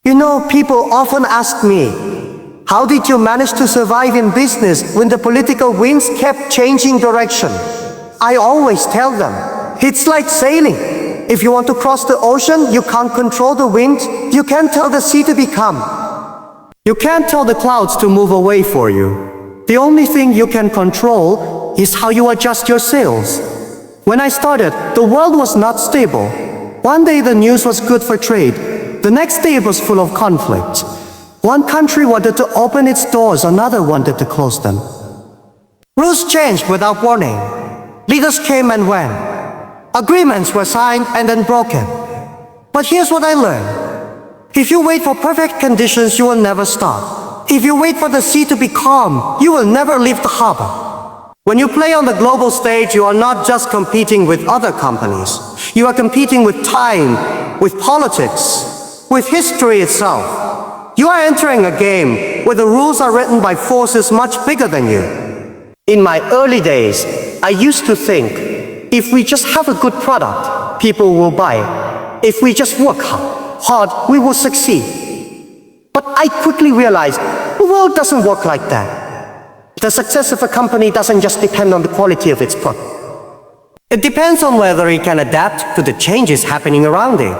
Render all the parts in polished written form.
People often ask me, how did you manage to survive in business when the political winds kept changing direction? I always tell them, it's like sailing. If you want to cross the ocean, you can't control the wind. You can't tell the sea to be calm. You can't tell the clouds to move away for you. The only thing you can control is how you adjust your sails. When I started, the world was not stable. One day the news was good for trade. The next day it was full of conflict. One country wanted to open its doors, another wanted to close them. Rules changed without warning. Leaders came and went. Agreements were signed and then broken. But here's what I learned. If you wait for perfect conditions, you will never stop. If you wait for the sea to be calm, you will never leave the harbor. When you play on the global stage, you are not just competing with other companies. You are competing with time, with politics, with history itself. You are entering a game where the rules are written by forces much bigger than you. In my early days, I used to think, if we just have a good product, people will buy it. If we just work hard, we will succeed. But I quickly realized, the world doesn't work like that. The success of a company doesn't just depend on the quality of its product. It depends on whether it can adapt to the changes happening around it.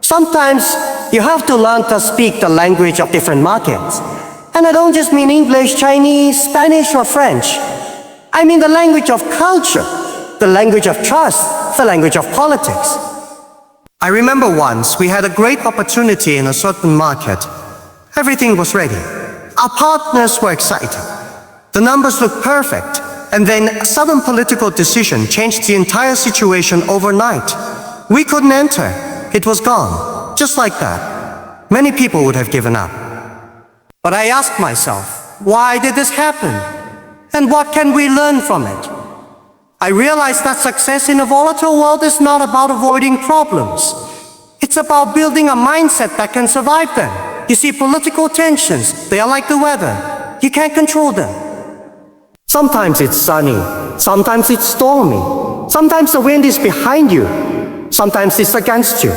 Sometimes you have to learn to speak the language of different markets. And I don't just mean English, Chinese, Spanish, or French. I mean the language of culture, the language of trust, the language of politics. I remember once we had a great opportunity in a certain market. Everything was ready. Our partners were excited. The numbers looked perfect. And then a sudden political decision changed the entire situation overnight. We couldn't enter. It was gone. Just like that. Many people would have given up. But I asked myself, why did this happen? And what can we learn from it? I realized that success in a volatile world is not about avoiding problems. It's about building a mindset that can survive them. You see, political tensions, they are like the weather. You can't control them. Sometimes it's sunny. Sometimes it's stormy. Sometimes the wind is behind you. Sometimes it's against you.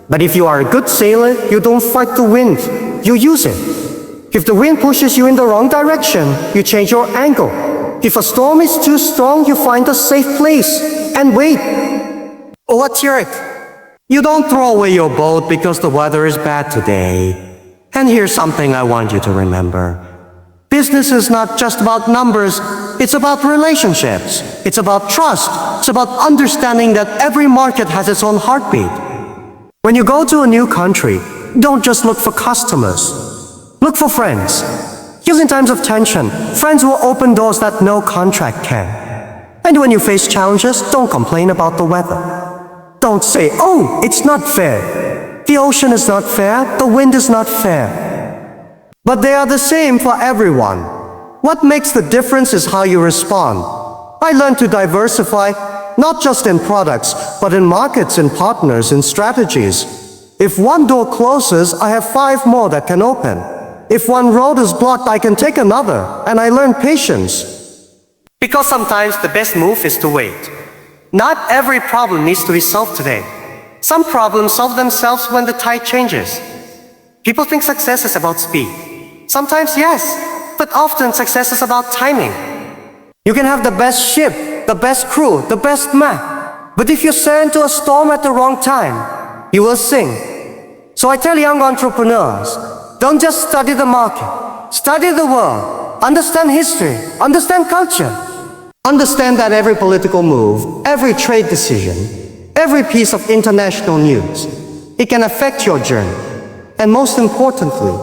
But if you are a good sailor, you don't fight the wind. You use it. If the wind pushes you in the wrong direction, you change your angle. If a storm is too strong, you find a safe place and wait. Or a trick. You don't throw away your boat because the weather is bad today. And here's something I want you to remember. Business is not just about numbers, it's about relationships. It's about trust. It's about understanding that every market has its own heartbeat. When you go to a new country, don't just look for customers. Look for friends. Because in times of tension, friends will open doors that no contract can. And when you face challenges, don't complain about the weather. Don't say, oh, it's not fair. The ocean is not fair, the wind is not fair. But they are the same for everyone. What makes the difference is how you respond. I learned to diversify, not just in products, but in markets, in partners, in strategies. If one door closes, I have 5 more that can open. If one road is blocked, I can take another, and I learn patience. Because sometimes the best move is to wait. Not every problem needs to be solved today. Some problems solve themselves when the tide changes. People think success is about speed. Sometimes yes, but often success is about timing. You can have the best ship, the best crew, the best map, but if you sail into a storm at the wrong time, you will sink. So I tell young entrepreneurs, don't just study the market, study the world, understand history, understand culture. Understand that every political move, every trade decision, every piece of international news, it can affect your journey. And most importantly,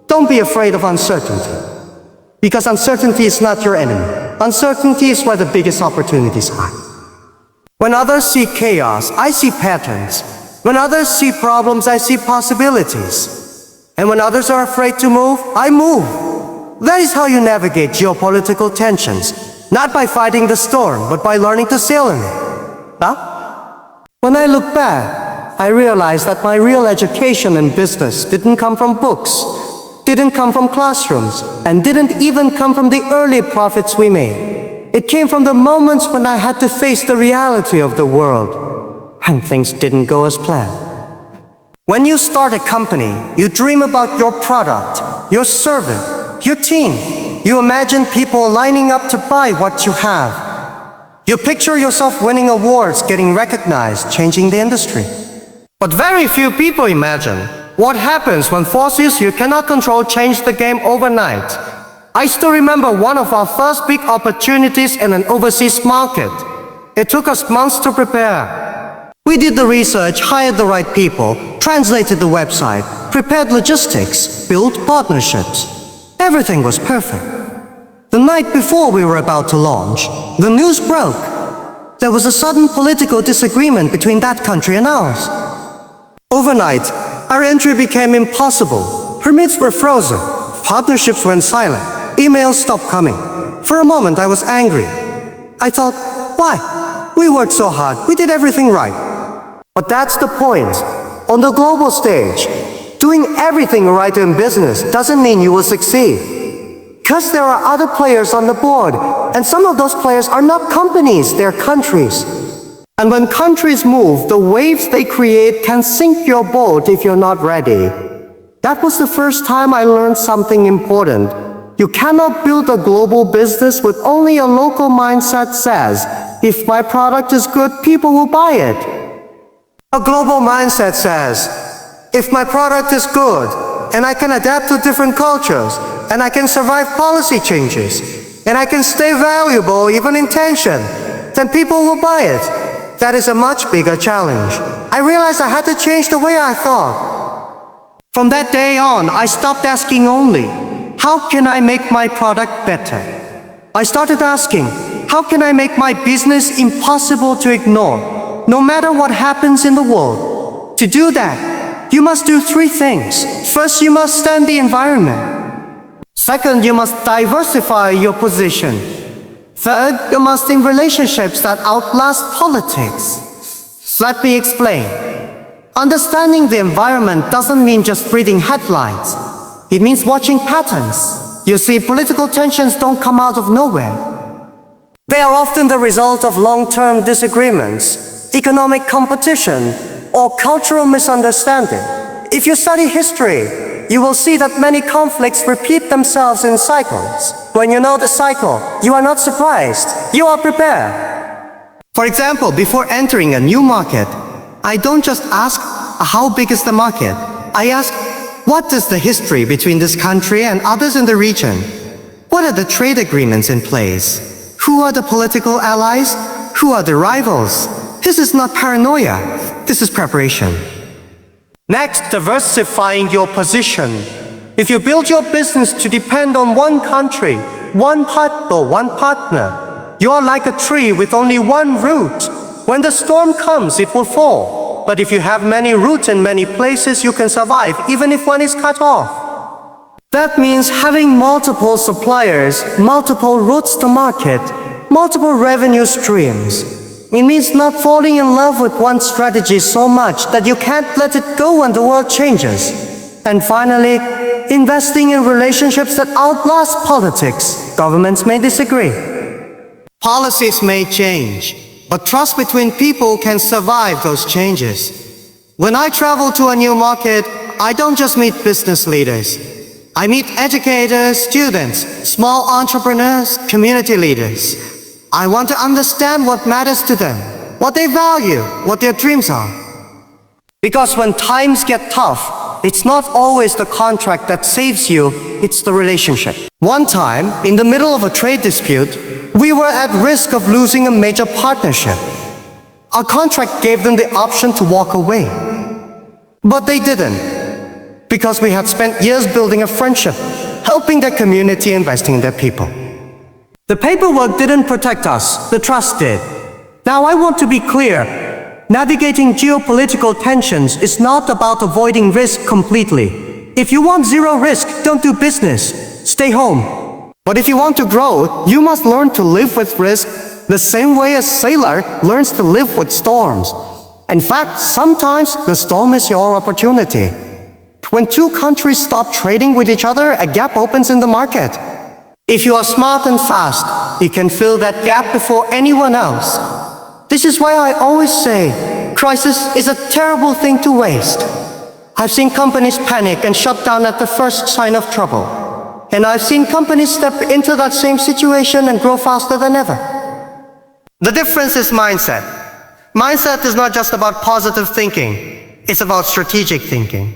don't be afraid of uncertainty. Because uncertainty is not your enemy. Uncertainty is where the biggest opportunities hide. When others see chaos, I see patterns. When others see problems, I see possibilities. And when others are afraid to move, I move. That is how you navigate geopolitical tensions. Not by fighting the storm, but by learning to sail in it. Huh? When I look back, I realized that my real education in business didn't come from books, didn't come from classrooms, and didn't even come from the early profits we made. It came from the moments when I had to face the reality of the world, and things didn't go as planned. When you start a company, you dream about your product, your service, your team. You imagine people lining up to buy what you have. You picture yourself winning awards, getting recognized, changing the industry. But very few people imagine what happens when forces you cannot control change the game overnight. I still remember one of our first big opportunities in an overseas market. It took us months to prepare. We did the research, hired the right people, translated the website, prepared logistics, built partnerships. Everything was perfect. The night before we were about to launch, the news broke. There was a sudden political disagreement between that country and ours. Overnight, our entry became impossible. Permits were frozen. Partnerships went silent. Emails stopped coming. For a moment, I was angry. I thought, why? We worked so hard. We did everything right. But that's the point. On the global stage, doing everything right in business doesn't mean you will succeed. Because there are other players on the board, and some of those players are not companies, they're countries. And when countries move, the waves they create can sink your boat if you're not ready. That was the first time I learned something important. You cannot build a global business with only a local mindset says, if my product is good, people will buy it. A global mindset says, if my product is good, and I can adapt to different cultures, and I can survive policy changes, and I can stay valuable even in tension, then people will buy it. That is a much bigger challenge. I realized I had to change the way I thought. From that day on, I stopped asking only, how can I make my product better? I started asking, how can I make my business impossible to ignore, no matter what happens in the world? To do that, you must do three things. First, you must stand the environment. Second, you must diversify your position. Third, you must in relationships that outlast politics. Let me explain. Understanding the environment doesn't mean just reading headlines. It means watching patterns. You see, political tensions don't come out of nowhere. They are often the result of long-term disagreements, economic competition, or cultural misunderstanding. If you study history, you will see that many conflicts repeat themselves in cycles. When you know the cycle, you are not surprised. You are prepared. For example, before entering a new market, I don't just ask, how big is the market? I ask, what is the history between this country and others in the region? What are the trade agreements in place? Who are the political allies? Who are the rivals? This is not paranoia. This is preparation. Next, diversifying your position. If you build your business to depend on one country, one partner, you are like a tree with only one root. When the storm comes, it will fall. But if you have many roots in many places, you can survive, even if one is cut off. That means having multiple suppliers, multiple routes to market, multiple revenue streams. It means not falling in love with one strategy so much that you can't let it go when the world changes. And finally, investing in relationships that outlast politics. Governments may disagree. Policies may change, but trust between people can survive those changes. When I travel to a new market, I don't just meet business leaders. I meet educators, students, small entrepreneurs, community leaders. I want to understand what matters to them, what they value, what their dreams are. Because when times get tough, it's not always the contract that saves you, it's the relationship. One time, in the middle of a trade dispute, we were at risk of losing a major partnership. Our contract gave them the option to walk away. But they didn't, because we had spent years building a friendship, helping their community, investing in their people. The paperwork didn't protect us, the trust did. Now I want to be clear. Navigating geopolitical tensions is not about avoiding risk completely. If you want zero risk, don't do business. Stay home. But if you want to grow, you must learn to live with risk the same way a sailor learns to live with storms. In fact, sometimes the storm is your opportunity. When two countries stop trading with each other, a gap opens in the market. If you are smart and fast, you can fill that gap before anyone else. This is why I always say, crisis is a terrible thing to waste. I've seen companies panic and shut down at the first sign of trouble. And I've seen companies step into that same situation and grow faster than ever. The difference is mindset. Mindset is not just about positive thinking. It's about strategic thinking.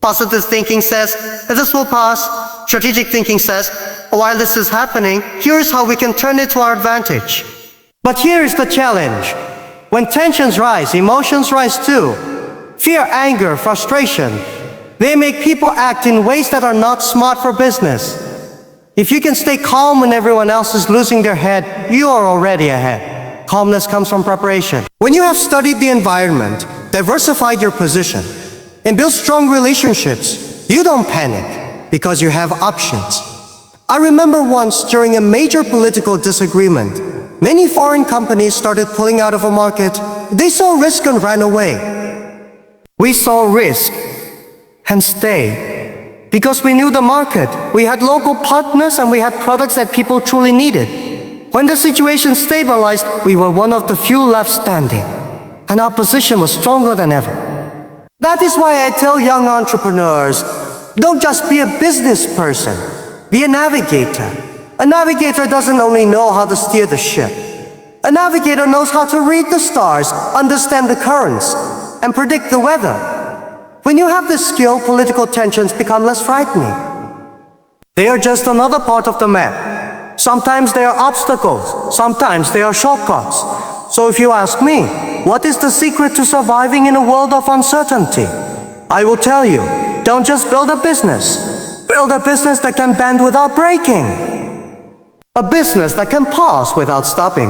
Positive thinking says, this will pass. Strategic thinking says, while this is happening, here's how we can turn it to our advantage. But here is the challenge. When tensions rise, emotions rise too. Fear, anger, frustration. They make people act in ways that are not smart for business. If you can stay calm when everyone else is losing their head, you are already ahead. Calmness comes from preparation. When you have studied the environment, diversified your position, and built strong relationships, you don't panic because you have options. I remember once during a major political disagreement, many foreign companies started pulling out of a market. They saw risk and ran away. We saw risk and stayed because we knew the market. We had local partners and we had products that people truly needed. When the situation stabilized, we were one of the few left standing, and our position was stronger than ever. That is why I tell young entrepreneurs, don't just be a business person, be a navigator. A navigator doesn't only know how to steer the ship. A navigator knows how to read the stars, understand the currents, and predict the weather. When you have this skill, political tensions become less frightening. They are just another part of the map. Sometimes they are obstacles, sometimes they are shortcuts. So if you ask me, what is the secret to surviving in a world of uncertainty? I will tell you, don't just build a business. Build a business that can bend without breaking. A business that can pause without stopping.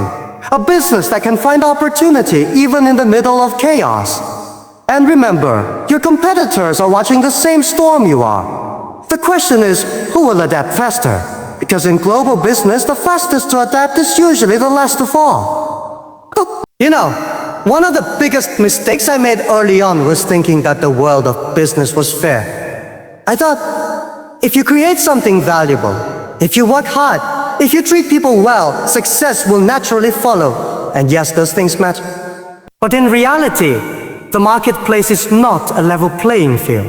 A business that can find opportunity even in the middle of chaos. And remember, your competitors are watching the same storm you are. The question is, who will adapt faster? Because in global business, the fastest to adapt is usually the last to fall. You know, one of the biggest mistakes I made early on was thinking that the world of business was fair. I thought, if you create something valuable, if you work hard, if you treat people well, success will naturally follow. And yes, those things matter. But in reality, the marketplace is not a level playing field.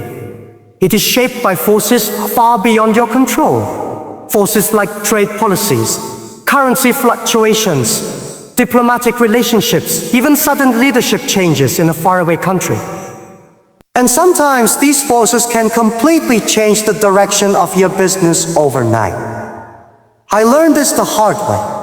It is shaped by forces far beyond your control. Forces like trade policies, currency fluctuations, diplomatic relationships, even sudden leadership changes in a faraway country. And sometimes these forces can completely change the direction of your business overnight. I learned this the hard way.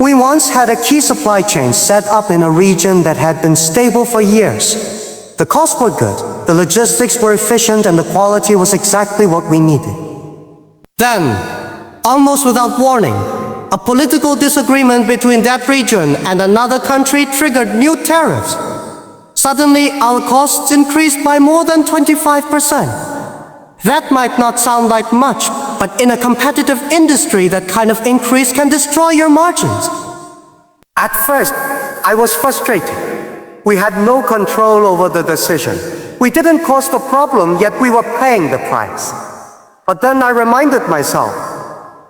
We once had a key supply chain set up in a region that had been stable for years. The costs were good, the logistics were efficient, and the quality was exactly what we needed. Then, almost without warning, a political disagreement between that region and another country triggered new tariffs. Suddenly, our costs increased by more than 25%. That might not sound like much, but in a competitive industry, that kind of increase can destroy your margins. At first, I was frustrated. We had no control over the decision. We didn't cause the problem, yet we were paying the price. But then I reminded myself,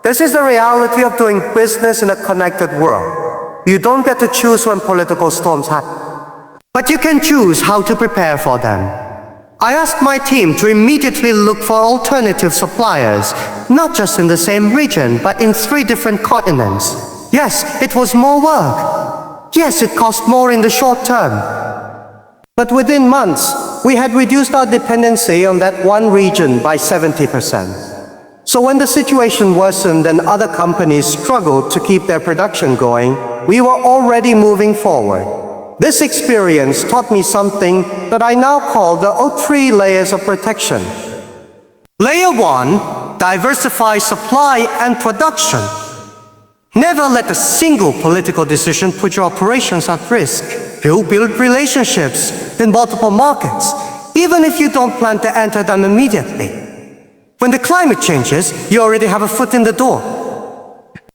this is the reality of doing business in a connected world. You don't get to choose when political storms happen, but you can choose how to prepare for them. I asked my team to immediately look for alternative suppliers, not just in the same region, but in 3 different continents. Yes, it was more work. Yes, it cost more in the short term. But within months, we had reduced our dependency on that one region by 70%. So when the situation worsened and other companies struggled to keep their production going, we were already moving forward. This experience taught me something that I now call the 3 layers of protection. Layer 1, diversify supply and production. Never let a single political decision put your operations at risk. You build relationships in multiple markets, even if you don't plan to enter them immediately. When the climate changes, you already have a foot in the door.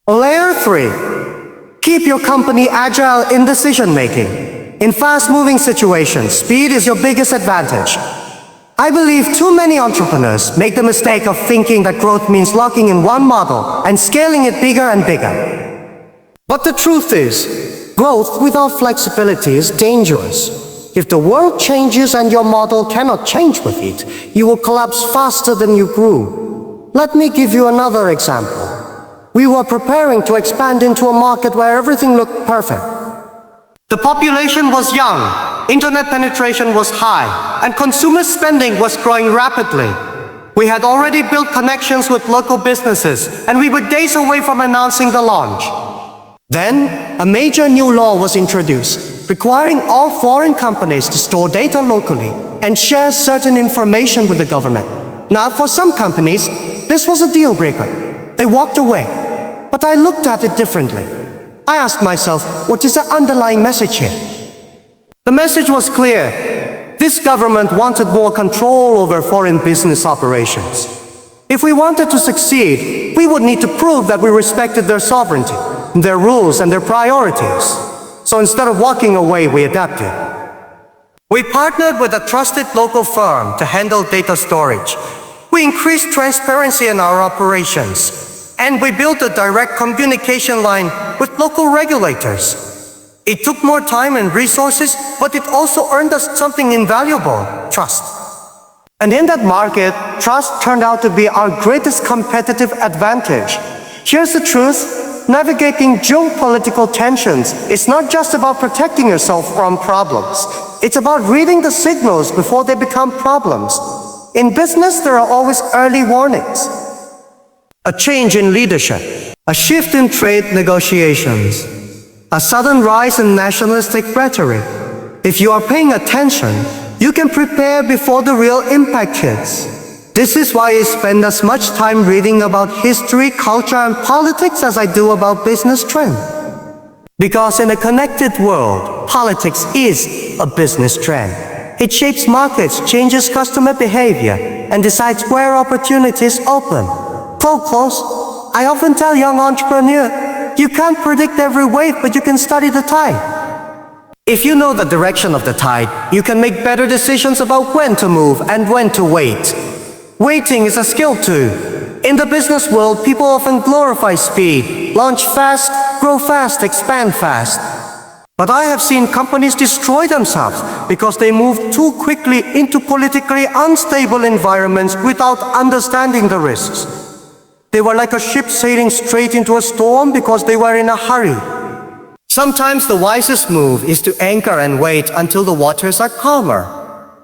Layer 3, keep your company agile in decision-making. In fast-moving situations, speed is your biggest advantage. I believe too many entrepreneurs make the mistake of thinking that growth means locking in one model and scaling it bigger and bigger. But the truth is, growth without flexibility is dangerous. If the world changes and your model cannot change with it, you will collapse faster than you grew. Let me give you another example. We were preparing to expand into a market where everything looked perfect. The population was young, internet penetration was high, and consumer spending was growing rapidly. We had already built connections with local businesses, and we were days away from announcing the launch. Then, a major new law was introduced, requiring all foreign companies to store data locally and share certain information with the government. Now, for some companies, this was a deal breaker. They walked away. But I looked at it differently. I asked myself, what is the underlying message here? The message was clear. This government wanted more control over foreign business operations. If we wanted to succeed, we would need to prove that we respected their sovereignty, their rules, and their priorities. So instead of walking away, we adapted. We partnered with a trusted local firm to handle data storage. We increased transparency in our operations. And we built a direct communication line with local regulators. It took more time and resources, but it also earned us something invaluable: trust. And in that market, trust turned out to be our greatest competitive advantage. Here's the truth: navigating geopolitical tensions is not just about protecting yourself from problems. It's about reading the signals before they become problems. In business, there are always early warnings. A change in leadership, a shift in trade negotiations, a sudden rise in nationalistic rhetoric. If you are paying attention, you can prepare before the real impact hits. This is why I spend as much time reading about history, culture, and politics as I do about business trends. Because in a connected world, politics is a business trend. It shapes markets, changes customer behavior, and decides where opportunities open. Close. I often tell young entrepreneurs, you can't predict every wave, but you can study the tide. If you know the direction of the tide, you can make better decisions about when to move and when to wait. Waiting is a skill too. In the business world, people often glorify speed, launch fast, grow fast, expand fast. But I have seen companies destroy themselves because they moved too quickly into politically unstable environments without understanding the risks. They were like a ship sailing straight into a storm because they were in a hurry. Sometimes the wisest move is to anchor and wait until the waters are calmer.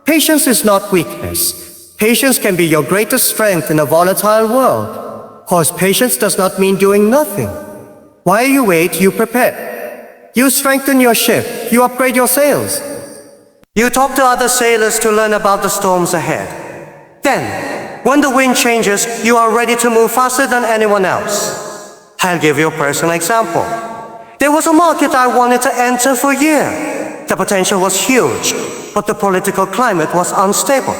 Patience is not weakness. Patience can be your greatest strength in a volatile world. Of course, patience does not mean doing nothing. While you wait, you prepare. You strengthen your ship. You upgrade your sails. You talk to other sailors to learn about the storms ahead. Then, when the wind changes, you are ready to move faster than anyone else. I'll give you a personal example. There was a market I wanted to enter for years. The potential was huge, but the political climate was unstable.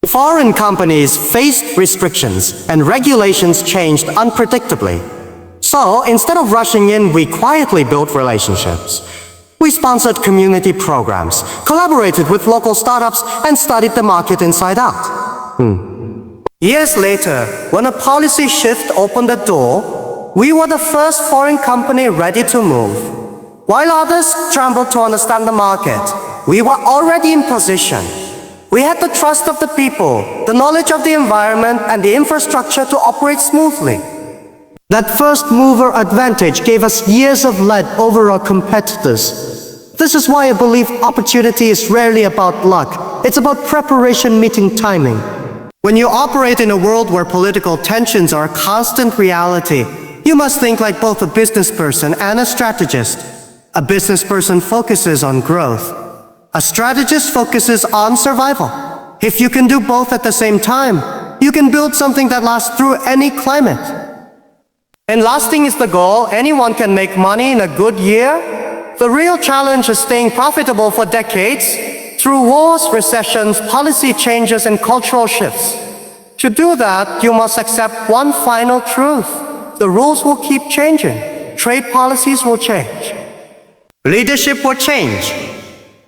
Foreign companies faced restrictions, and regulations changed unpredictably. So, instead of rushing in, we quietly built relationships. We sponsored community programs, collaborated with local startups, and studied the market inside out. Years later, when a policy shift opened the door, we were the first foreign company ready to move. While others scrambled to understand the market, we were already in position. We had the trust of the people, the knowledge of the environment, and the infrastructure to operate smoothly. That first mover advantage gave us years of lead over our competitors. This is why I believe opportunity is rarely about luck. It's about preparation meeting timing. When you operate in a world where political tensions are a constant reality, you must think like both a business person and a strategist. A business person focuses on growth. A strategist focuses on survival. If you can do both at the same time, you can build something that lasts through any climate. And lasting is the goal. Anyone can make money in a good year. The real challenge is staying profitable for decades. Through wars, recessions, policy changes, and cultural shifts. To do that, you must accept one final truth. The rules will keep changing. Trade policies will change. Leadership will change.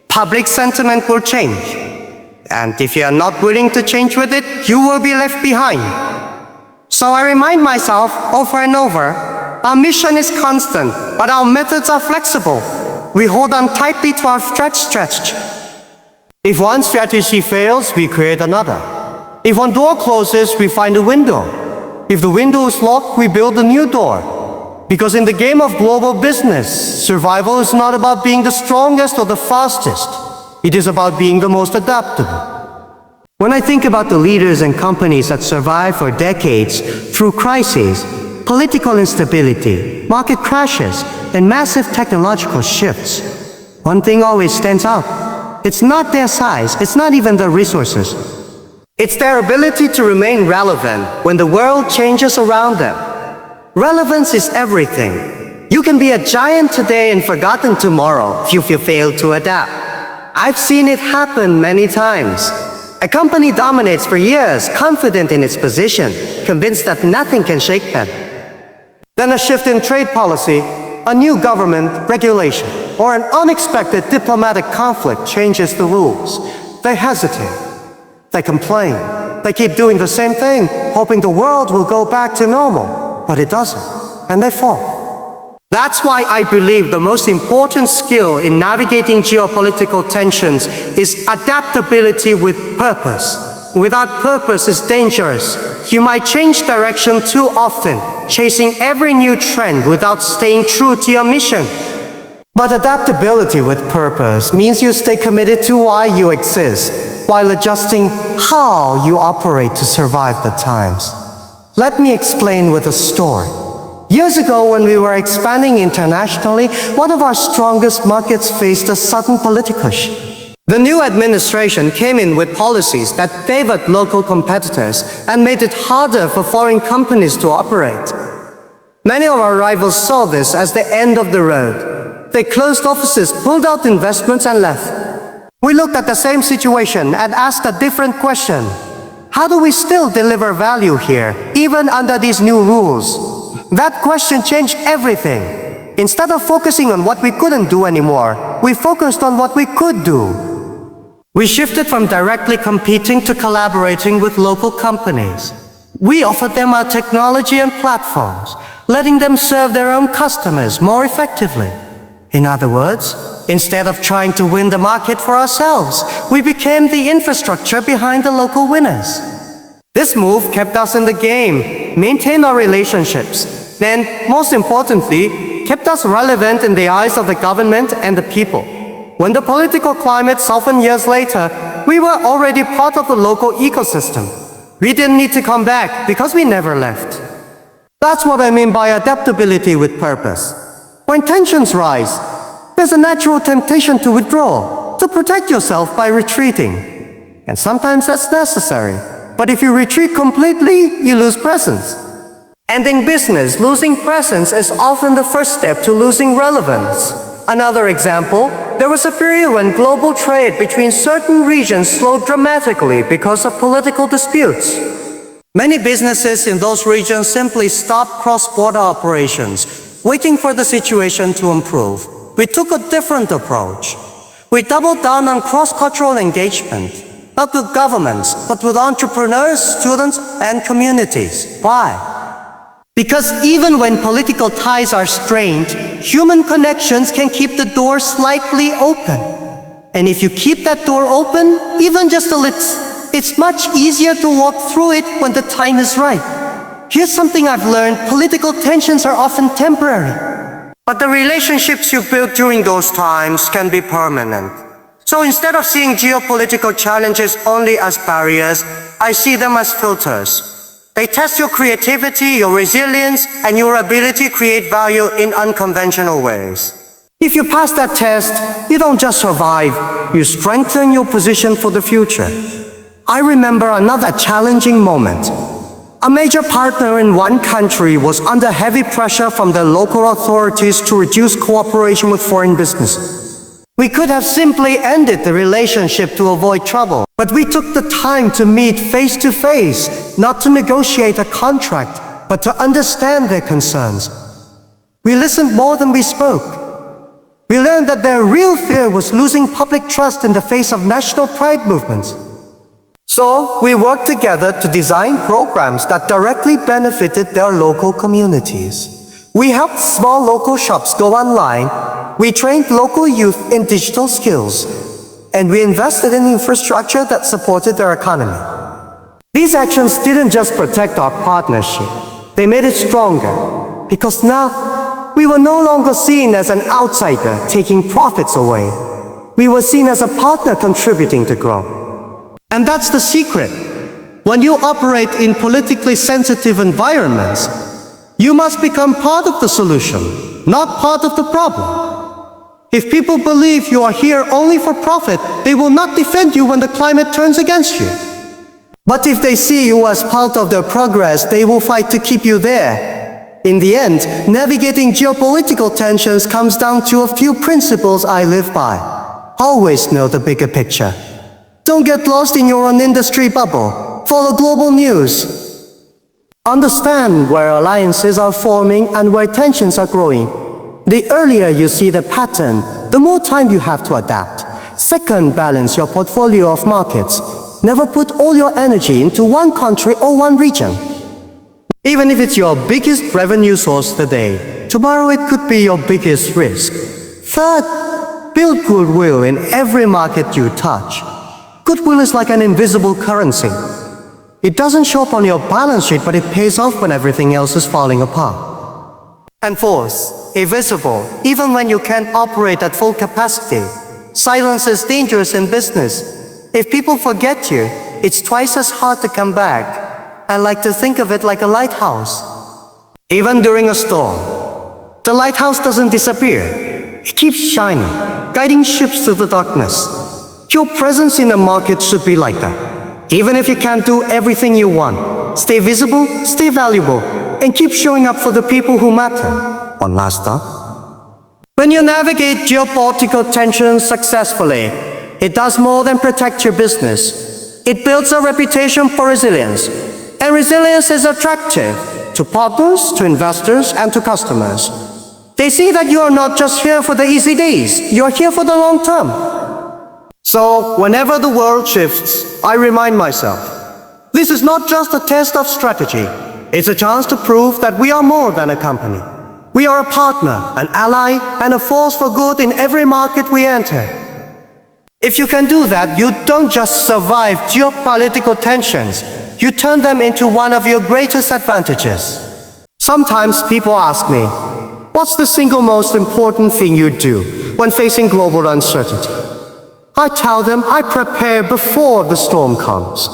Public sentiment will change. And if you are not willing to change with it, you will be left behind. So I remind myself over and over, our mission is constant, but our methods are flexible. We hold on tightly to our stretch. If one strategy fails, we create another. If one door closes, we find a window. If the window is locked, we build a new door. Because in the game of global business, survival is not about being the strongest or the fastest. It is about being the most adaptable. When I think about the leaders and companies that survive for decades through crises, political instability, market crashes, and massive technological shifts, one thing always stands out. It's not their size, it's not even their resources. It's their ability to remain relevant when the world changes around them. Relevance is everything. You can be a giant today and forgotten tomorrow if you fail to adapt. I've seen it happen many times. A company dominates for years, confident in its position, convinced that nothing can shake them. Then a shift in trade policy, a new government regulation, or an unexpected diplomatic conflict changes the rules. They hesitate. They complain. They keep doing the same thing, hoping the world will go back to normal. But it doesn't, and they fall. That's why I believe the most important skill in navigating geopolitical tensions is adaptability with purpose. Without purpose, it's dangerous. You might change direction too often, chasing every new trend without staying true to your mission. But adaptability with purpose means you stay committed to why you exist, while adjusting how you operate to survive the times. Let me explain with a story. Years ago, when we were expanding internationally, one of our strongest markets faced a sudden political shift. The new administration came in with policies that favored local competitors and made it harder for foreign companies to operate. Many of our rivals saw this as the end of the road. They closed offices, pulled out investments, and left. We looked at the same situation and asked a different question. How do we still deliver value here, even under these new rules? That question changed everything. Instead of focusing on what we couldn't do anymore, we focused on what we could do. We shifted from directly competing to collaborating with local companies. We offered them our technology and platforms, letting them serve their own customers more effectively. In other words, instead of trying to win the market for ourselves, we became the infrastructure behind the local winners. This move kept us in the game, maintained our relationships, and, most importantly, kept us relevant in the eyes of the government and the people. When the political climate softened years later, we were already part of the local ecosystem. We didn't need to come back because we never left. That's what I mean by adaptability with purpose. When tensions rise, there's a natural temptation to withdraw, to protect yourself by retreating. And sometimes that's necessary. But if you retreat completely, you lose presence. And in business, losing presence is often the first step to losing relevance. Another example, there was a period when global trade between certain regions slowed dramatically because of political disputes. Many businesses in those regions simply stopped cross-border operations, waiting for the situation to improve. We took a different approach. We doubled down on cross-cultural engagement, not with governments, but with entrepreneurs, students, and communities. Why? Because even when political ties are strained, human connections can keep the door slightly open. And if you keep that door open, even just a little, it's much easier to walk through it when the time is right. Here's something I've learned: political tensions are often temporary. But the relationships you build during those times can be permanent. So instead of seeing geopolitical challenges only as barriers, I see them as filters. They test your creativity, your resilience, and your ability to create value in unconventional ways. If you pass that test, you don't just survive, you strengthen your position for the future. I remember another challenging moment. A major partner in one country was under heavy pressure from the local authorities to reduce cooperation with foreign businesses. We could have simply ended the relationship to avoid trouble, but we took the time to meet face to face, not to negotiate a contract, but to understand their concerns. We listened more than we spoke. We learned that their real fear was losing public trust in the face of national pride movements. So we worked together to design programs that directly benefited their local communities. We helped small local shops go online. We trained local youth in digital skills. and we invested in infrastructure that supported their economy. These actions didn't just protect our partnership, they made it stronger, because now we were no longer seen as an outsider taking profits away. We were seen as a partner contributing to growth. And that's the secret. When you operate in politically sensitive environments, you must become part of the solution, not part of the problem. If people believe you are here only for profit, they will not defend you when the climate turns against you. But if they see you as part of their progress, they will fight to keep you there. In the end, navigating geopolitical tensions comes down to a few principles I live by. Always know the bigger picture. Don't get lost in your own industry bubble. Follow global news. Understand where alliances are forming and where tensions are growing. The earlier you see the pattern, the more time you have to adapt. Second, balance your portfolio of markets. Never put all your energy into one country or one region. Even if it's your biggest revenue source today, tomorrow it could be your biggest risk. Third, build goodwill in every market you touch. Goodwill is like an invisible currency. It doesn't show up on your balance sheet, but it pays off when everything else is falling apart. And fourth, invisible, even when you can't operate at full capacity. Silence is dangerous in business. If people forget you, it's twice as hard to come back. I like to think of it like a lighthouse. Even during a storm, the lighthouse doesn't disappear. It keeps shining, guiding ships through the darkness. Your presence in the market should be like that. Even if you can't do everything you want, stay visible, stay valuable, and keep showing up for the people who matter. One last thought. When you navigate geopolitical tensions successfully, it does more than protect your business. It builds a reputation for resilience. And resilience is attractive to partners, to investors, and to customers. They see that you are not just here for the easy days, you are here for the long term. So, whenever the world shifts, I remind myself, this is not just a test of strategy. It's a chance to prove that we are more than a company. We are a partner, an ally, and a force for good in every market we enter. If you can do that, you don't just survive geopolitical tensions, you turn them into one of your greatest advantages. Sometimes people ask me, what's the single most important thing you do when facing global uncertainty? I tell them I prepare before the storm comes.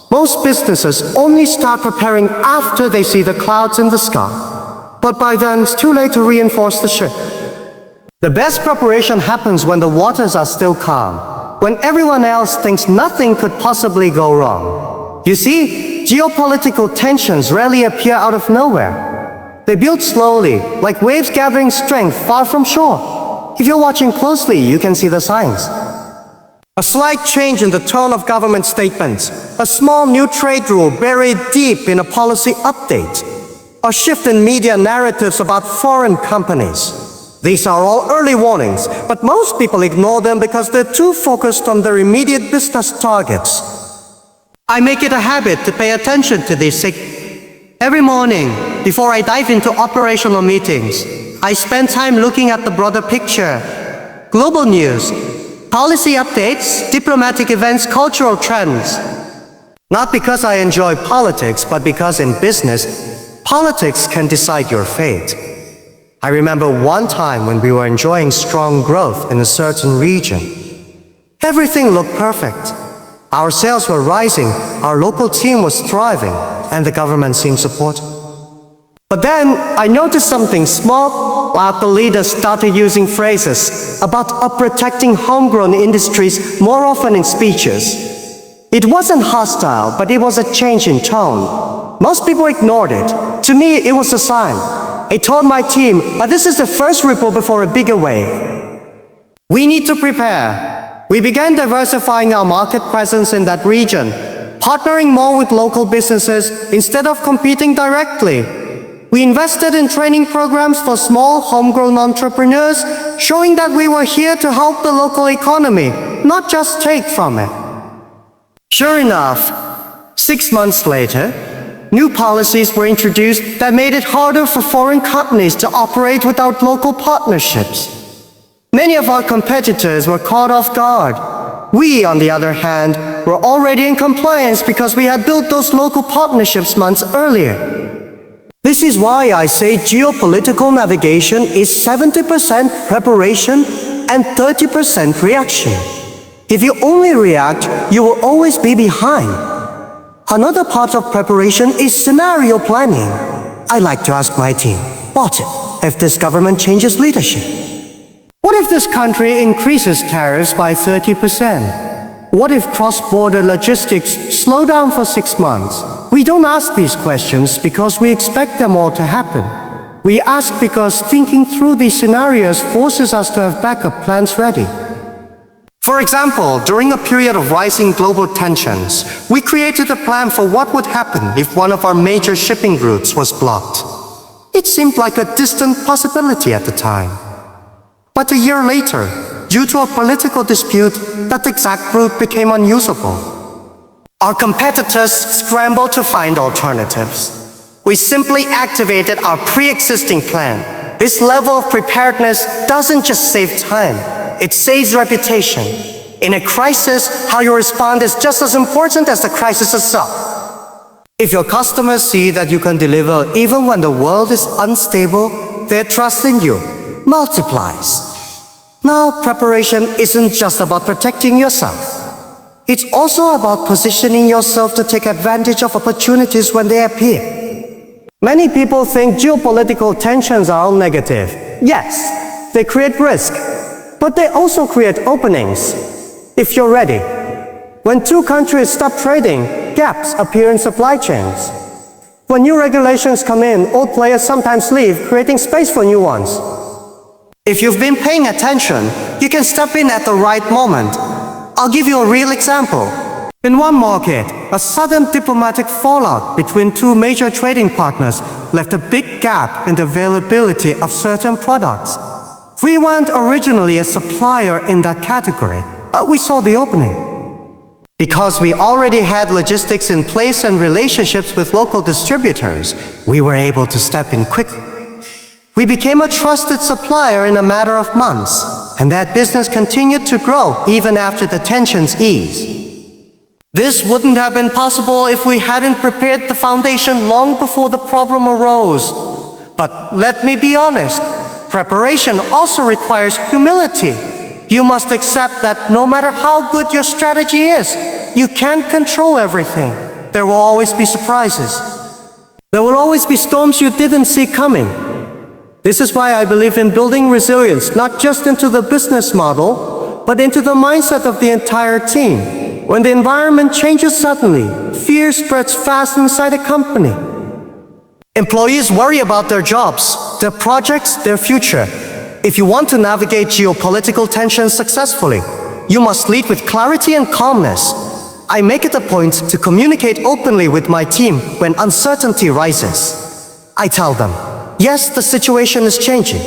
Most businesses only start preparing after they see the clouds in the sky. But by then, it's too late to reinforce the ship. The best preparation happens when the waters are still calm, when everyone else thinks nothing could possibly go wrong. You see, geopolitical tensions rarely appear out of nowhere. They build slowly, like waves gathering strength far from shore. If you're watching closely, you can see the signs. A slight change in the tone of government statements, a small new trade rule buried deep in a policy update, a shift in media narratives about foreign companies. These are all early warnings, but most people ignore them because they're too focused on their immediate business targets. I make it a habit to pay attention to these signals. Every morning, before I dive into operational meetings, I spend time looking at the broader picture. Global news, policy updates, diplomatic events, cultural trends. Not because I enjoy politics, but because in business, politics can decide your fate. I remember one time when we were enjoying strong growth in a certain region. Everything looked perfect. Our sales were rising, our local team was thriving, and the government seemed supportive. But then, I noticed something small. While the leaders started using phrases about protecting homegrown industries more often in speeches. It wasn't hostile, but it was a change in tone. Most people ignored it. To me, it was a sign. I told my team, this is the first ripple before a bigger wave. We need to prepare. We began diversifying our market presence in that region, partnering more with local businesses instead of competing directly. We invested in training programs for small homegrown entrepreneurs, showing that we were here to help the local economy, not just take from it. Sure enough, 6 months later, new policies were introduced that made it harder for foreign companies to operate without local partnerships. Many of our competitors were caught off guard. We, on the other hand, were already in compliance because we had built those local partnerships months earlier. This is why I say geopolitical navigation is 70% preparation and 30% reaction. If you only react, you will always be behind. Another part of preparation is scenario planning. I like to ask my team, what if this government changes leadership? What if this country increases tariffs by 30%? What if cross-border logistics slow down for 6 months? We don't ask these questions because we expect them all to happen. We ask because thinking through these scenarios forces us to have backup plans ready. For example, during a period of rising global tensions, we created a plan for what would happen if one of our major shipping routes was blocked. It seemed like a distant possibility at the time. But a year later, due to a political dispute, that exact route became unusable. Our competitors scrambled to find alternatives. We simply activated our pre-existing plan. This level of preparedness doesn't just save time, it saves reputation. In a crisis, how you respond is just as important as the crisis itself. If your customers see that you can deliver even when the world is unstable, their trust in you multiplies. Now, preparation isn't just about protecting yourself. It's also about positioning yourself to take advantage of opportunities when they appear. Many people think geopolitical tensions are all negative. Yes, they create risk, but they also create openings. If you're ready. When two countries stop trading, gaps appear in supply chains. When new regulations come in, old players sometimes leave, creating space for new ones. If you've been paying attention, you can step in at the right moment. I'll give you a real example. In one market, a sudden diplomatic fallout between two major trading partners left a big gap in the availability of certain products. We weren't originally a supplier in that category, but we saw the opening. Because we already had logistics in place and relationships with local distributors, we were able to step in quickly. We became a trusted supplier in a matter of months, and that business continued to grow even after the tensions eased. This wouldn't have been possible if we hadn't prepared the foundation long before the problem arose. But let me be honest, preparation also requires humility. You must accept that no matter how good your strategy is, you can't control everything. There will always be surprises. There will always be storms you didn't see coming. This is why I believe in building resilience, not just into the business model, but into the mindset of the entire team. When the environment changes suddenly, fear spreads fast inside a company. Employees worry about their jobs, their projects, their future. If you want to navigate geopolitical tensions successfully, you must lead with clarity and calmness. I make it a point to communicate openly with my team when uncertainty rises. I tell them, yes, the situation is changing.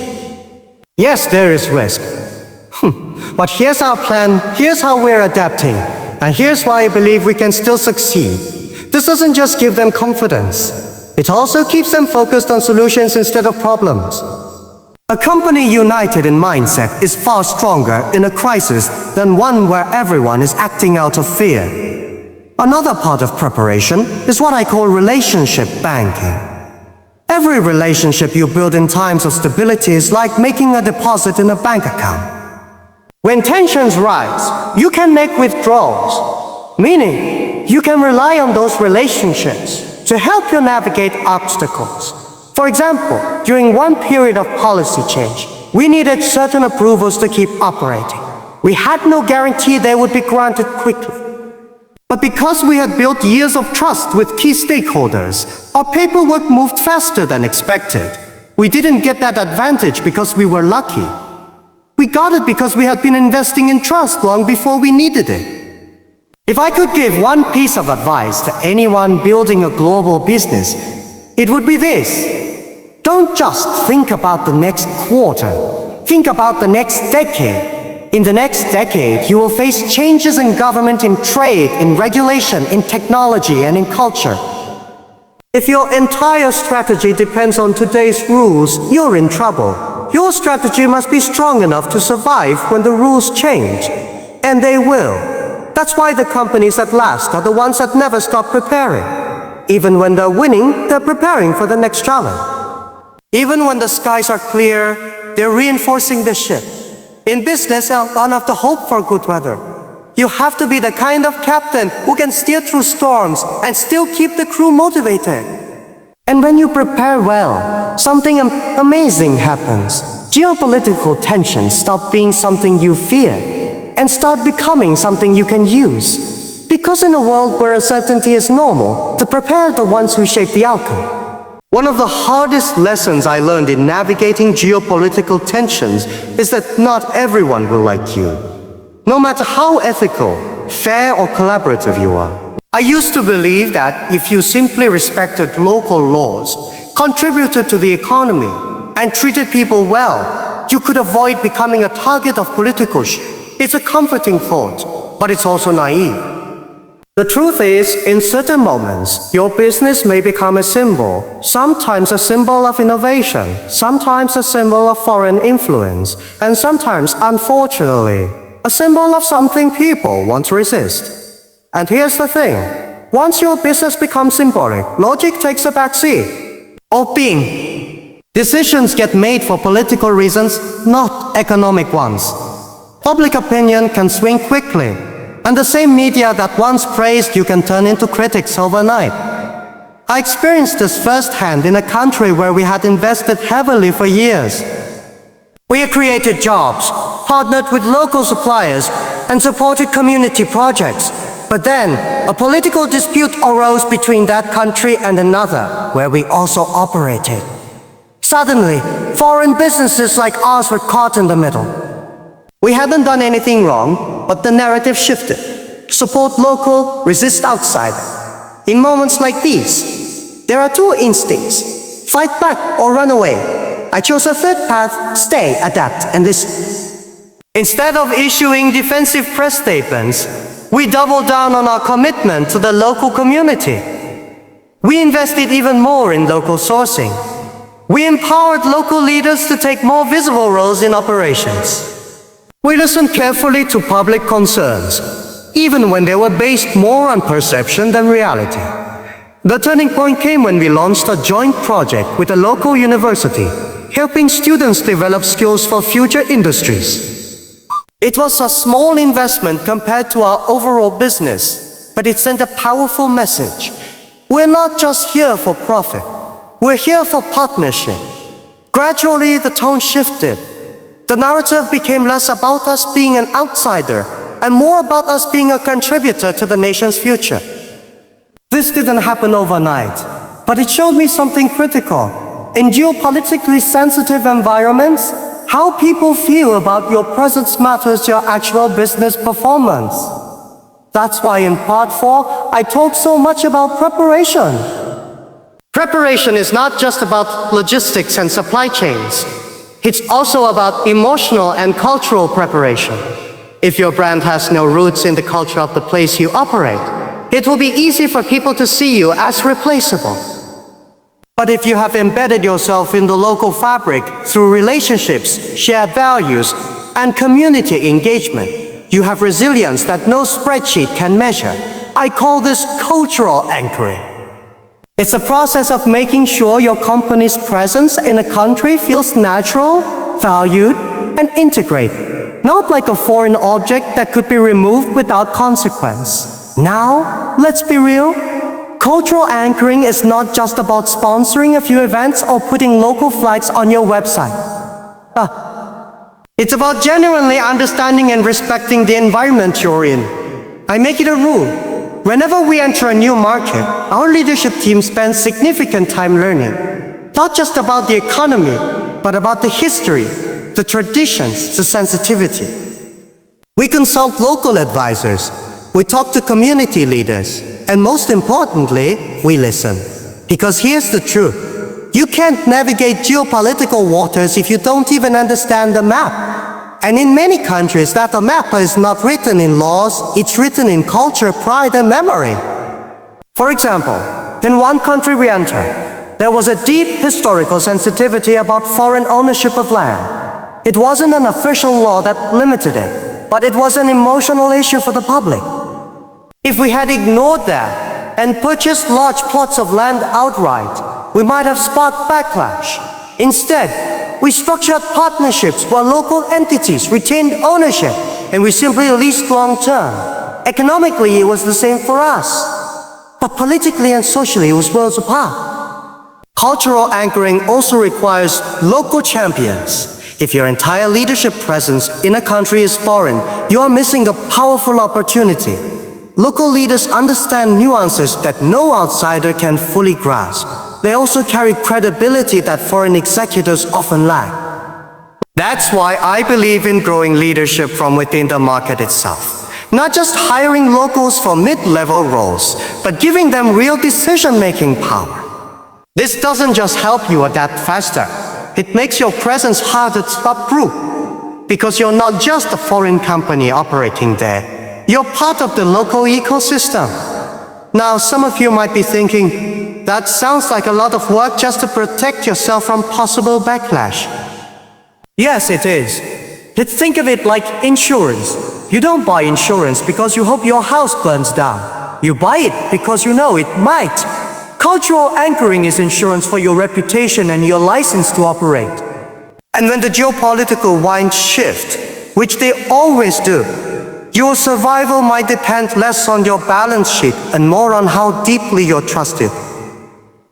Yes, there is risk. But here's our plan, here's how we're adapting, and here's why I believe we can still succeed. This doesn't just give them confidence. It also keeps them focused on solutions instead of problems. A company united in mindset is far stronger in a crisis than one where everyone is acting out of fear. Another part of preparation is what I call relationship banking. Every relationship you build in times of stability is like making a deposit in a bank account. When tensions rise, you can make withdrawals, meaning you can rely on those relationships to help you navigate obstacles. For example, during one period of policy change, we needed certain approvals to keep operating. We had no guarantee they would be granted quickly. But because we had built years of trust with key stakeholders, our paperwork moved faster than expected. We didn't get that advantage because we were lucky. We got it because we had been investing in trust long before we needed it. If I could give one piece of advice to anyone building a global business, it would be this. Don't just think about the next quarter. Think about the next decade. In the next decade, you will face changes in government, in trade, in regulation, in technology, and in culture. If your entire strategy depends on today's rules, you're in trouble. Your strategy must be strong enough to survive when the rules change. And they will. That's why the companies that last are the ones that never stop preparing. Even when they're winning, they're preparing for the next challenge. Even when the skies are clear, they're reinforcing the ship. In business, you don't have to hope for good weather. You have to be the kind of captain who can steer through storms and still keep the crew motivated. And when you prepare well, something amazing happens. Geopolitical tensions stop being something you fear and start becoming something you can use. Because in a world where uncertainty is normal, the prepared are the ones who shape the outcome. One of the hardest lessons I learned in navigating geopolitical tensions is that not everyone will like you. No matter how ethical, fair, or collaborative you are. I used to believe that if you simply respected local laws, contributed to the economy, and treated people well, you could avoid becoming a target of political shit. It's a comforting thought, but it's also naive. The truth is, in certain moments, your business may become a symbol, sometimes a symbol of innovation, sometimes a symbol of foreign influence, and sometimes, unfortunately, a symbol of something people want to resist. And here's the thing, once your business becomes symbolic, logic takes a backseat. Or being. Decisions get made for political reasons, not economic ones. Public opinion can swing quickly, and the same media that once praised you can turn into critics overnight. I experienced this firsthand in a country where we had invested heavily for years. We had created jobs, partnered with local suppliers, and supported community projects. But then, a political dispute arose between that country and another, where we also operated. Suddenly, foreign businesses like ours were caught in the middle. We hadn't done anything wrong, but the narrative shifted. Support local, resist outside. In moments like these, there are two instincts: fight back or run away. I chose a third path: stay, adapt, and listen. Instead of issuing defensive press statements, we doubled down on our commitment to the local community. We invested even more in local sourcing. We empowered local leaders to take more visible roles in operations. We listened carefully to public concerns, even when they were based more on perception than reality. The turning point came when we launched a joint project with a local university, helping students develop skills for future industries. It was a small investment compared to our overall business, but it sent a powerful message. We're not just here for profit. We're here for partnership. Gradually, the tone shifted. The narrative became less about us being an outsider and more about us being a contributor to the nation's future. This didn't happen overnight, but it showed me something critical. In geopolitically sensitive environments, how people feel about your presence matters to your actual business performance. That's why in part 4, I talked so much about preparation. Preparation is not just about logistics and supply chains. It's also about emotional and cultural preparation. If your brand has no roots in the culture of the place you operate, it will be easy for people to see you as replaceable. But if you have embedded yourself in the local fabric through relationships, shared values, and community engagement, you have resilience that no spreadsheet can measure. I call this cultural anchoring. It's a process of making sure your company's presence in a country feels natural, valued, and integrated, not like a foreign object that could be removed without consequence. Now, let's be real. Cultural anchoring is not just about sponsoring a few events or putting local flags on your website. It's about genuinely understanding and respecting the environment you're in. I make it a rule. Whenever we enter a new market, our leadership team spends significant time learning, not just about the economy, but about the history, the traditions, the sensitivity. We consult local advisors, we talk to community leaders, and most importantly, we listen. Because here's the truth. You can't navigate geopolitical waters if you don't even understand the map. And in many countries, that map is not written in laws, it's written in culture, pride, and memory. For example, in one country we entered, there was a deep historical sensitivity about foreign ownership of land. It wasn't an official law that limited it, but it was an emotional issue for the public. If we had ignored that and purchased large plots of land outright, we might have sparked backlash. Instead, we structured partnerships where local entities retained ownership and we simply leased long-term. Economically, it was the same for us, but politically and socially, it was worlds apart. Cultural anchoring also requires local champions. If your entire leadership presence in a country is foreign, you are missing a powerful opportunity. Local leaders understand nuances that no outsider can fully grasp. They also carry credibility that foreign executors often lack. That's why I believe in growing leadership from within the market itself. Not just hiring locals for mid-level roles, but giving them real decision-making power. This doesn't just help you adapt faster. It makes your presence harder to uproot, because you're not just a foreign company operating there. You're part of the local ecosystem. Now, some of you might be thinking, that sounds like a lot of work just to protect yourself from possible backlash. Yes, it is. Let's think of it like insurance. You don't buy insurance because you hope your house burns down. You buy it because you know it might. Cultural anchoring is insurance for your reputation and your license to operate. And when the geopolitical winds shift, which they always do, your survival might depend less on your balance sheet and more on how deeply you're trusted.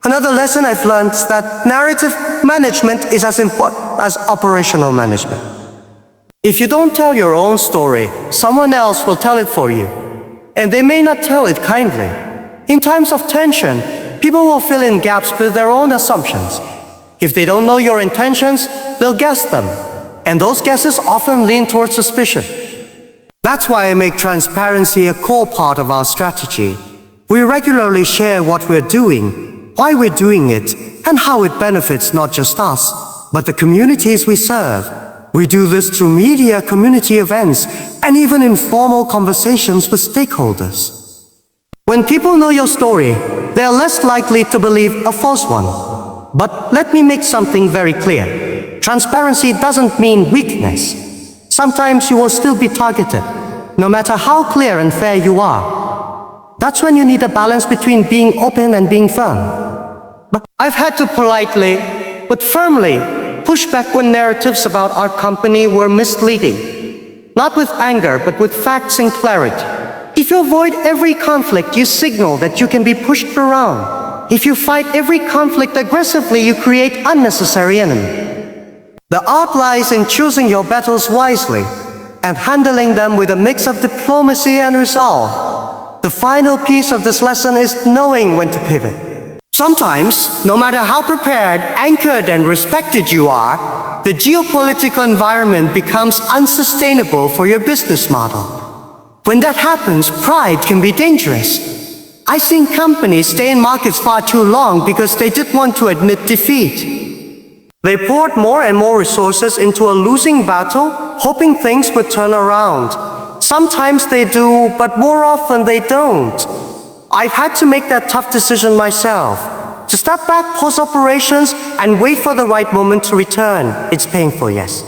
Another lesson I've learned is that narrative management is as important as operational management. If you don't tell your own story, someone else will tell it for you. And they may not tell it kindly. In times of tension, people will fill in gaps with their own assumptions. If they don't know your intentions, they'll guess them. And those guesses often lean towards suspicion. That's why I make transparency a core part of our strategy. We regularly share what we're doing, why we're doing it, and how it benefits not just us, but the communities we serve. We do this through media, community events, and even informal conversations with stakeholders. When people know your story, they are less likely to believe a false one. But let me make something very clear. Transparency doesn't mean weakness. Sometimes you will still be targeted, no matter how clear and fair you are. That's when you need a balance between being open and being firm. But I've had to politely, but firmly, push back when narratives about our company were misleading. Not with anger, but with facts and clarity. If you avoid every conflict, you signal that you can be pushed around. If you fight every conflict aggressively, you create unnecessary enemy. The art lies in choosing your battles wisely and handling them with a mix of diplomacy and resolve. The final piece of this lesson is knowing when to pivot. Sometimes, no matter how prepared, anchored, and respected you are, the geopolitical environment becomes unsustainable for your business model. When that happens, pride can be dangerous. I've seen companies stay in markets far too long because they didn't want to admit defeat. They poured more and more resources into a losing battle, hoping things would turn around. Sometimes they do, but more often they don't. I've had to make that tough decision myself. To step back, pause operations, and wait for the right moment to return. It's painful, yes.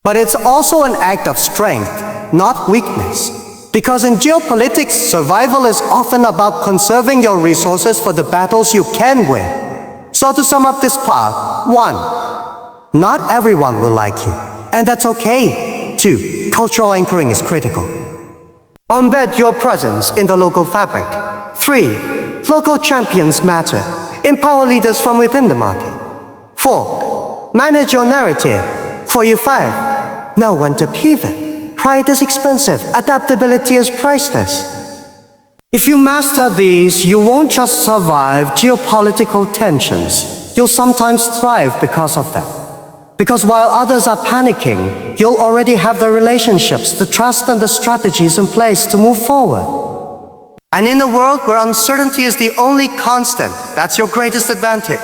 But it's also an act of strength, not weakness. Because in geopolitics, survival is often about conserving your resources for the battles you can win. So to sum up this part, 1. Not everyone will like you, and that's okay. 2. Cultural anchoring is critical. Embed your presence in the local fabric. 3. Local champions matter. Empower leaders from within the market. 4. Manage your narrative. 4. 5. Know when to pivot. Pride is expensive. Adaptability is priceless. If you master these, you won't just survive geopolitical tensions. You'll sometimes thrive because of them. Because while others are panicking, you'll already have the relationships, the trust, and the strategies in place to move forward. And in a world where uncertainty is the only constant, that's your greatest advantage.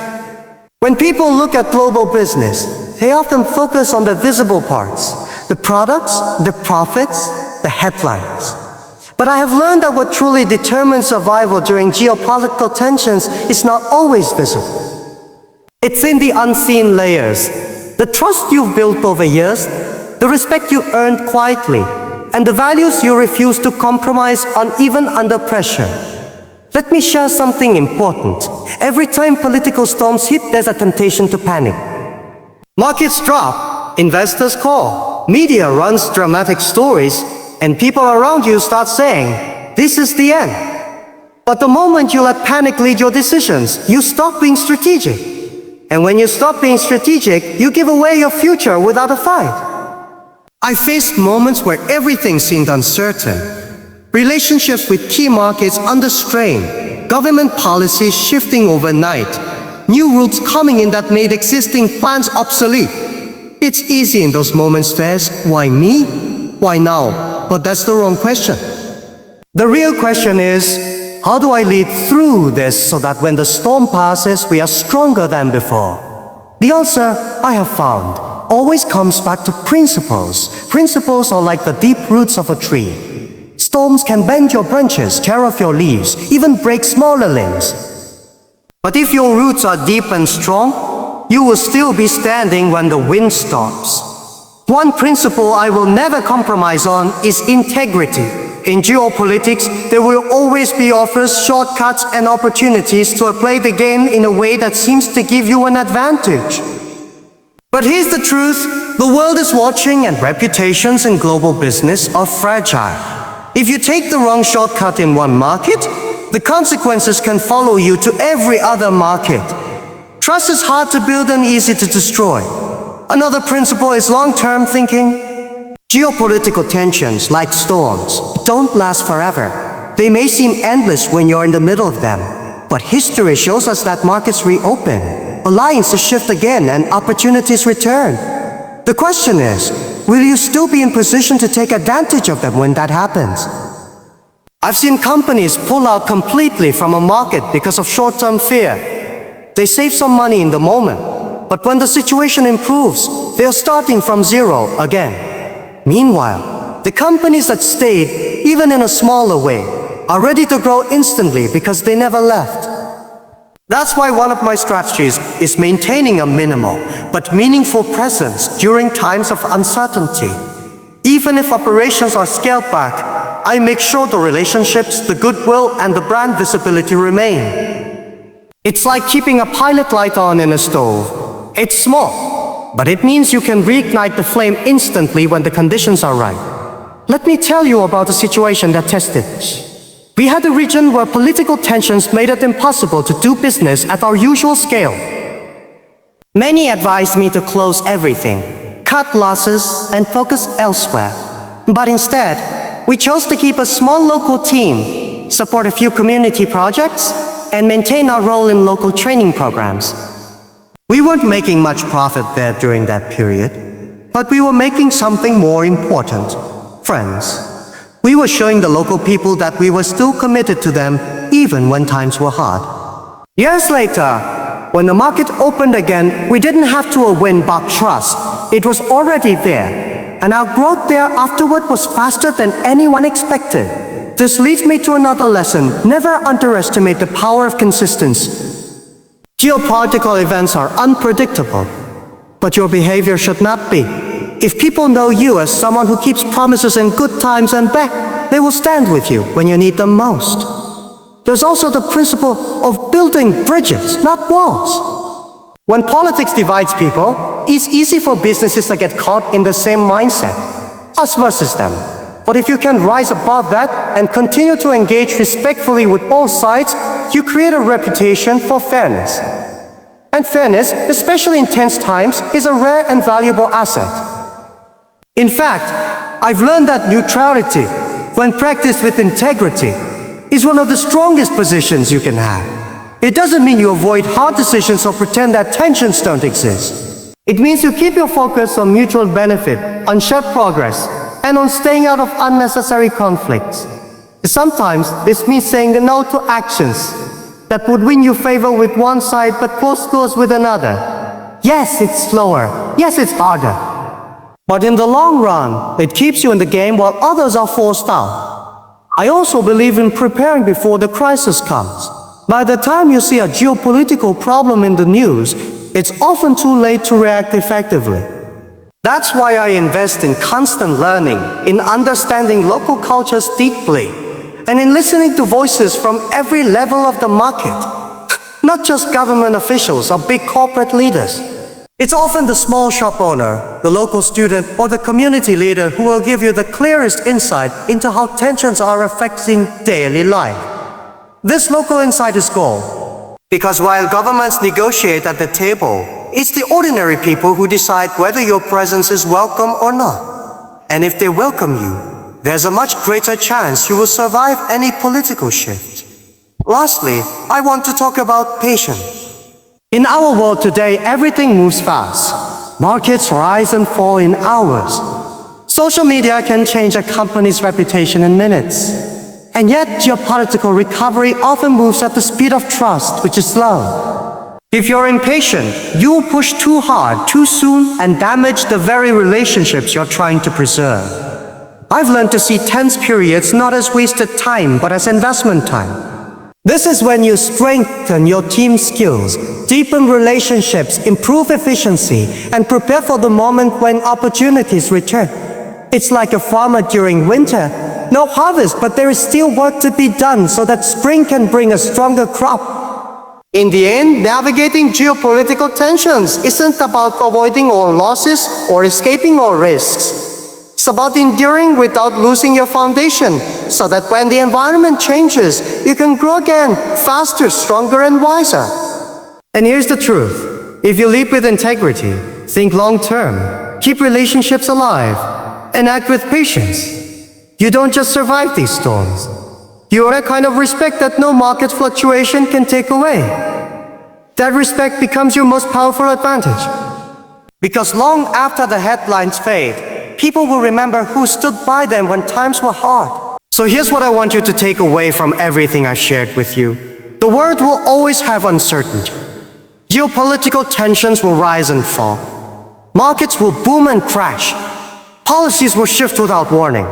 When people look at global business, they often focus on the visible parts, the products, the profits, the headlines. But I have learned that what truly determines survival during geopolitical tensions is not always visible. It's in the unseen layers. The trust you've built over years, the respect you earned quietly, and the values you refuse to compromise on even under pressure. Let me share something important. Every time political storms hit, there's a temptation to panic. Markets drop, investors call, media runs dramatic stories, and people around you start saying, "This is the end." But the moment you let panic lead your decisions, you stop being strategic. And when you stop being strategic, you give away your future without a fight. I faced moments where everything seemed uncertain. Relationships with key markets under strain, government policies shifting overnight, new rules coming in that made existing plans obsolete. It's easy in those moments to ask, why me? Why now? But that's the wrong question. The real question is, how do I lead through this so that when the storm passes, we are stronger than before? The answer, I have found, always comes back to principles. Principles are like the deep roots of a tree. Storms can bend your branches, tear off your leaves, even break smaller limbs. But if your roots are deep and strong, you will still be standing when the wind stops. One principle I will never compromise on is integrity. In geopolitics, there will always be offers, shortcuts, and opportunities to play the game in a way that seems to give you an advantage. But here's the truth, the world is watching and reputations in global business are fragile. If you take the wrong shortcut in one market, the consequences can follow you to every other market. Trust is hard to build and easy to destroy. Another principle is long-term thinking. Geopolitical tensions, like storms, don't last forever. They may seem endless when you're in the middle of them, but history shows us that markets reopen, alliances shift again, and opportunities return. The question is, will you still be in position to take advantage of them when that happens? I've seen companies pull out completely from a market because of short-term fear. They save some money in the moment, but when the situation improves, they are starting from zero again. Meanwhile, the companies that stayed, even in a smaller way, are ready to grow instantly because they never left. That's why one of my strategies is maintaining a minimal but meaningful presence during times of uncertainty. Even if operations are scaled back, I make sure the relationships, the goodwill, and the brand visibility remain. It's like keeping a pilot light on in a stove. It's small, but it means you can reignite the flame instantly when the conditions are right. Let me tell you about a situation that tested this. We had a region where political tensions made it impossible to do business at our usual scale. Many advised me to close everything, cut losses, and focus elsewhere. But instead, we chose to keep a small local team, support a few community projects, and maintain our role in local training programs. We weren't making much profit there during that period, but we were making something more important: friends. We were showing the local people that we were still committed to them, even when times were hard. Years later, when the market opened again, we didn't have to win back trust. It was already there, and our growth there afterward was faster than anyone expected. This leads me to another lesson: never underestimate the power of consistency. Geopolitical events are unpredictable, but your behavior should not be. If people know you as someone who keeps promises in good times and bad, they will stand with you when you need them most. There's also the principle of building bridges, not walls. When politics divides people, it's easy for businesses to get caught in the same mindset, us versus them. But if you can rise above that and continue to engage respectfully with all sides, you create a reputation for fairness. And fairness, especially in tense times, is a rare and valuable asset. In fact, I've learned that neutrality, when practiced with integrity, is one of the strongest positions you can have. It doesn't mean you avoid hard decisions or pretend that tensions don't exist. It means you keep your focus on mutual benefit, on shared progress, and on staying out of unnecessary conflicts. Sometimes this means saying no to actions that would win you favor with one side but close doors with another. Yes, it's slower. Yes, it's harder. But in the long run, it keeps you in the game while others are forced out. I also believe in preparing before the crisis comes. By the time you see a geopolitical problem in the news, it's often too late to react effectively. That's why I invest in constant learning, in understanding local cultures deeply, and in listening to voices from every level of the market. Not just government officials or big corporate leaders. It's often the small shop owner, the local student, or the community leader who will give you the clearest insight into how tensions are affecting daily life. This local insight is gold. Because while governments negotiate at the table, it's the ordinary people who decide whether your presence is welcome or not. And if they welcome you, there's a much greater chance you will survive any political shift. Lastly, I want to talk about patience. In our world today, everything moves fast. Markets rise and fall in hours. Social media can change a company's reputation in minutes. And yet, geopolitical recovery often moves at the speed of trust, which is slow. If you're impatient, you'll push too hard, too soon, and damage the very relationships you're trying to preserve. I've learned to see tense periods not as wasted time, but as investment time. This is when you strengthen your team skills, deepen relationships, improve efficiency, and prepare for the moment when opportunities return. It's like a farmer during winter. No harvest, but there is still work to be done so that spring can bring a stronger crop. In the end, navigating geopolitical tensions isn't about avoiding all losses or escaping all risks. It's about enduring without losing your foundation, so that when the environment changes, you can grow again, faster, stronger, and wiser. And here's the truth. If you lead with integrity, think long-term, keep relationships alive, and act with patience, you don't just survive these storms. You earn a kind of respect that no market fluctuation can take away. That respect becomes your most powerful advantage. Because long after the headlines fade, people will remember who stood by them when times were hard. So here's what I want you to take away from everything I've shared with you. The world will always have uncertainty. Geopolitical tensions will rise and fall. Markets will boom and crash. Policies will shift without warning.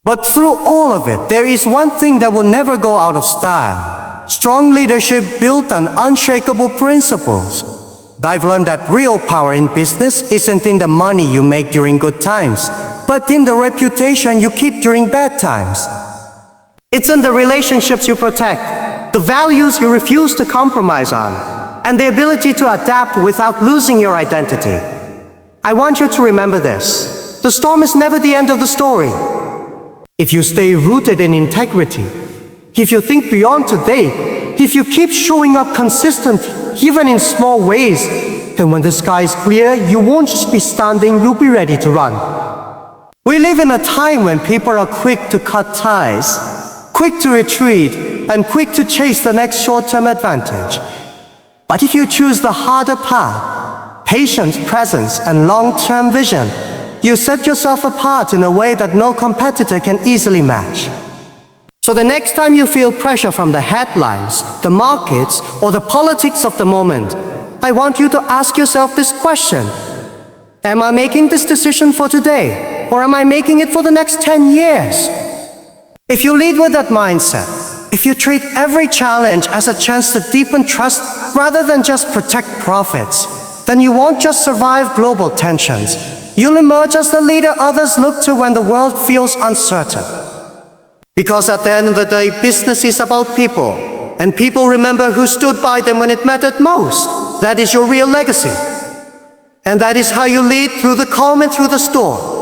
But through all of it, there is one thing that will never go out of style. Strong leadership built on unshakable principles. I've learned that real power in business isn't in the money you make during good times, but in the reputation you keep during bad times. It's in the relationships you protect, the values you refuse to compromise on, and the ability to adapt without losing your identity. I want you to remember this. The storm is never the end of the story. If you stay rooted in integrity, if you think beyond today, if you keep showing up consistently, even in small ways, then when the sky is clear, you won't just be standing, you'll be ready to run. We live in a time when people are quick to cut ties, quick to retreat, and quick to chase the next short-term advantage. But if you choose the harder path, patience, presence, and long-term vision, you set yourself apart in a way that no competitor can easily match. So the next time you feel pressure from the headlines, the markets, or the politics of the moment, I want you to ask yourself this question. Am I making this decision for today, or am I making it for the next 10 years? If you lead with that mindset, if you treat every challenge as a chance to deepen trust rather than just protect profits, then you won't just survive global tensions. You'll emerge as the leader others look to when the world feels uncertain. Because at the end of the day, business is about people, and people remember who stood by them when it mattered most. That is your real legacy. And that is how you lead through the calm and through the storm.